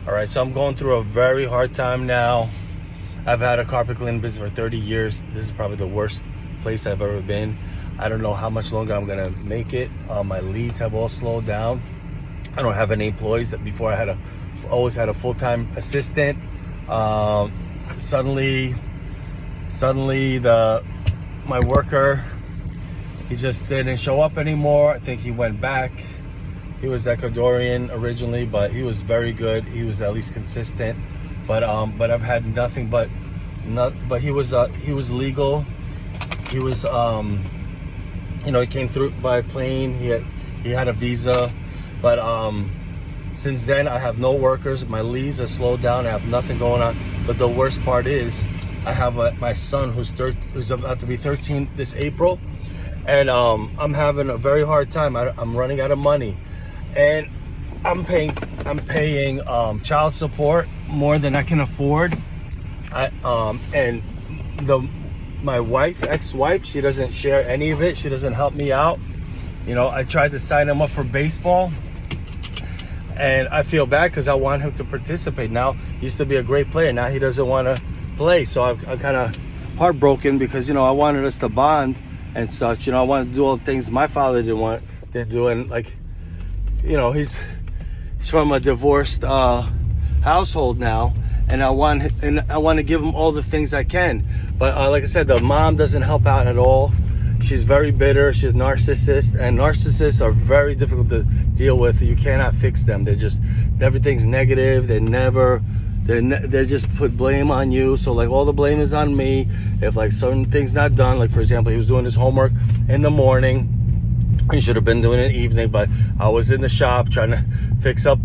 All right, so I'm going through a very hard time now. I've had a carpet cleaning business for 30 years. This is probably the worst place I've ever been. I don't know how much longer I'm gonna make it. My leads have all slowed down. I don't have any employees. Before I always had a full-time assistant. Suddenly my worker, he just didn't show up anymore. I think he went back. He was Ecuadorian originally, but he was very good. He was at least consistent. But I've had nothing but he was legal. He was he came through by plane. He had a visa. But since then I have no workers. My leads are slowed down. I have nothing going on. But the worst part is I have my son who's about to be 13 this April, and I'm having a very hard time. I'm running out of money, and I'm paying child support more than I can afford. My ex-wife, she doesn't share any of it. She doesn't help me out. I tried to sign him up for baseball, and I feel bad because I want him to participate. Now, he used to be a great player. Now he doesn't want to play. So I'm kind of heartbroken because, I wanted us to bond and such. I wanted to do all the things my father didn't want to do. And he's from a divorced household now. And I want to give him all the things I can. But like I said, the mom doesn't help out at all. She's very bitter. She's a narcissist, and narcissists are very difficult to deal with. You cannot fix them. Everything's negative. They just put blame on you. So all the blame is on me. If certain things not done, for example, he was doing his homework in the morning. He should have been doing it in the evening, but I was in the shop trying to fix up,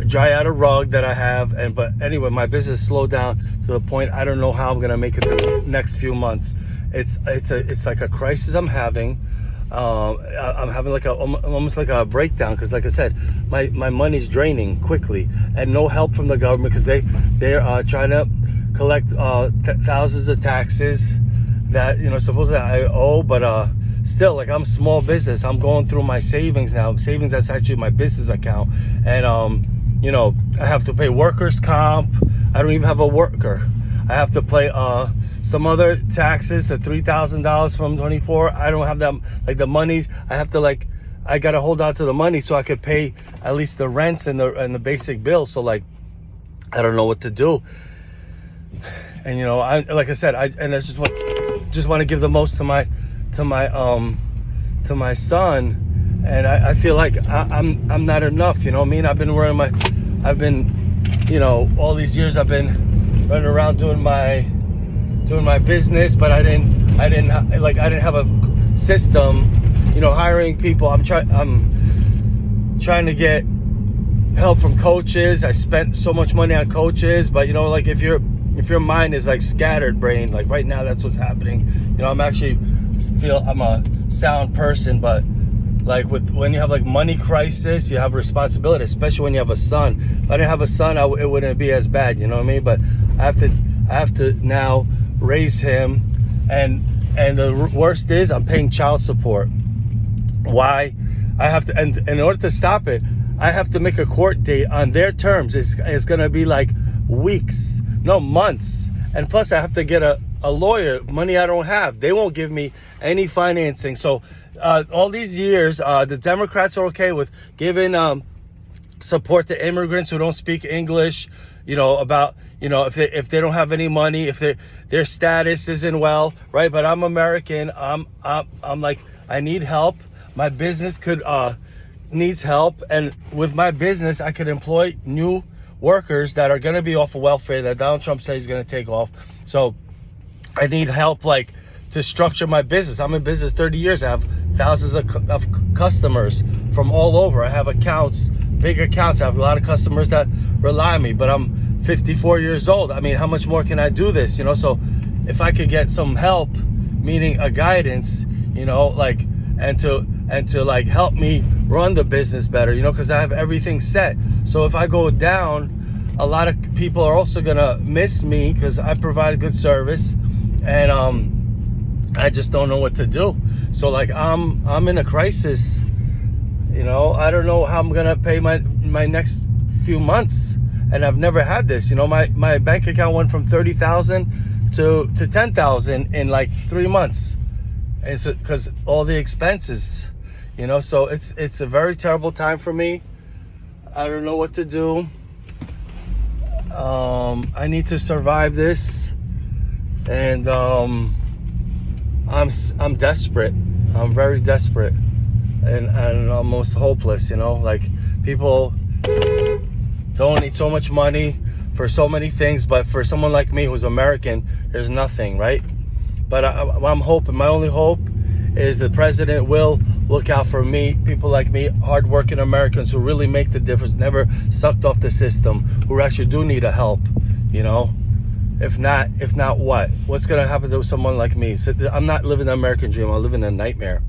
dry out a rug that I have. But anyway, my business slowed down to the point I don't know how I'm gonna make it through the next few months. It's like a crisis I'm having. I'm having almost like a breakdown because, like I said, my money's draining quickly, and no help from the government because they're trying to collect thousands of taxes that supposedly I owe, but still, I'm small business. I'm going through my savings now. Savings, that's actually my business account, and I have to pay workers' comp. I don't even have a worker. I have to pay some other taxes, so $3,000 from 24. I don't have that, the money. I have to I gotta hold on to the money so I could pay at least the rents and the basic bills. So I don't know what to do. And I just want to give the most to my son, and I feel like I'm not enough. I've been all these years I've been running around doing my business, but I didn't have a system, hiring people. I'm trying to get help from coaches. I spent so much money on coaches, but if your mind is scattered brain, right now that's what's happening. I'm a sound person, but when you have money crisis, you have responsibility, especially when you have a son. If I didn't have a son, it wouldn't be as bad, you know what I mean? But I have to now raise him, and the worst is I'm paying child support. Why? I have to, and in order to stop it, I have to make a court date on their terms. It's gonna be weeks, no, months. And plus I have to get a lawyer, money I don't have. They won't give me any financing. So all these years, the Democrats are okay with giving support to immigrants who don't speak English, if they don't have any money, if their status isn't well, right? But I'm American. I'm I need help. My business needs help, and with my business, I could employ new workers that are going to be off of welfare that Donald Trump says he's going to take off. So I need help, to structure my business. I'm in business 30 years. I have thousands of customers from all over. I have accounts, big accounts. I have a lot of customers that rely on me, but I'm 54 years old. I mean, how much more can I do this? So if I could get some help, meaning a guidance, and to help me run the business better, because I have everything set. So if I go down, a lot of people are also gonna miss me because I provide a good service, and I just don't know what to do. So I'm in a crisis. I don't know how I'm gonna pay my next few months. and I've never had this. You know, my bank account went from 30,000 to 10,000 in like 3 months, and so because all the expenses, you know. So it's a very terrible time for me. I don't know what to do. I need to survive this, and I'm desperate. I'm very desperate, and almost hopeless. You know, like people donate so much money for so many things, but for someone like me who's American, there's nothing, right? But I'm hoping. My only hope is the president will look out for me, people like me, hardworking Americans who really make the difference, never sucked off the system, who actually do need a help, you know. If not, what? What's gonna happen to someone like me? So I'm not living the American dream. I'm living a nightmare.